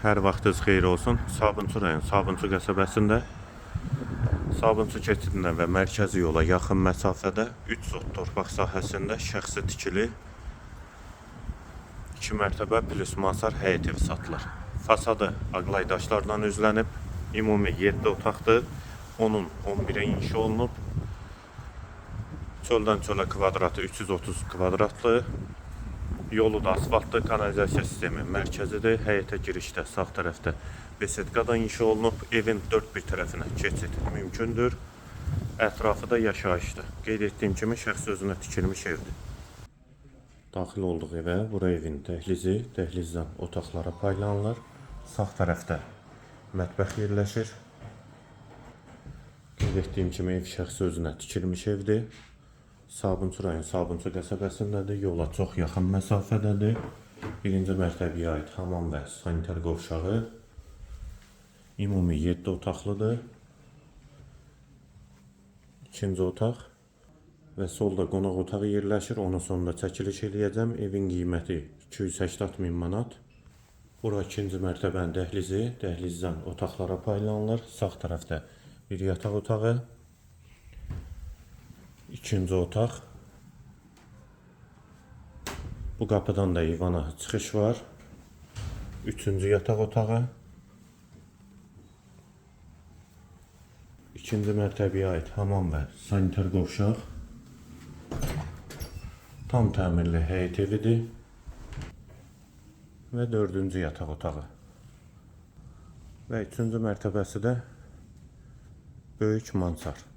Hər vaxtınız xeyir olsun. Sabunçu rayon Sabunçu qəsəbəsində Sabunçu keçidindən və mərkəzi yola yaxın məsafədə 3 sot torpaq sahəsində şəxsi tikili 2 mərtəbə plus mansar həyət evi satılır. Fasadı ağlay daşlardan üzlənib, ümumi 7 otaqdır. Onun 11-ə inşa olunub. Çöldən çölə kvadratı 330 kvadratlı. Yolu da asfaltlı, kanalizasiya sistemi mərkəzidir. Həyətə girişdə sağ tərəfdə besedqada inşa olunub. Evin dörd bir tərəfinə keçid mümkündür. Ətrafı da yaşayışdır. Qeyd etdiyim kimi şəxs özünə tikilmiş evdir. Daxil olduq evə. Bura evin dəhlizi. Dəhlizdən otaqlara paylanılır. Sağ tərəfdə mətbəx yerləşir. Qeyd etdiyim kimi ev şəxs özünə tikilmiş evdir. Sabunçu rayon Sabunçu qəsəbəsindədir. Yola çox yaxın məsafədədir. Birinci mərtəbəyə aid hamam və sanitar qovşağı. Ümumi 7 otaqlıdır. İkinci otaq və solda qonaq otağı yerləşir. Onun sonunda çəkiliş eləyəcəm. Evin qiyməti 280 min manat. Bura ikinci mərtəbənin dəhlizi. Dəhlizdən otaqlara paylanılır. Sağ tərəfdə bir yataq otağı. İkinci otaq. Bu qapıdan da eyvana çıxış var. Üçüncü yataq otağı. İkinci mərtəbəyə aid hamam və sanitar qovşaq. Tam təmirli həyət evidir. Və dördüncü yataq otağı. Və üçüncü mərtəbəsi də böyük mansar.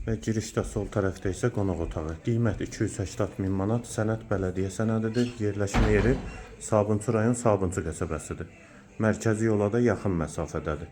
Və girişdə sol tərəfdə isə qonaq otağı. Qiymət 280 min manat. Sənəd bələdiyyə sənədidir. Yerləşmə yeri Sabunçu rayon Sabunçu qəsəbəsidir. Mərkəzi yola da yaxın məsafədədir.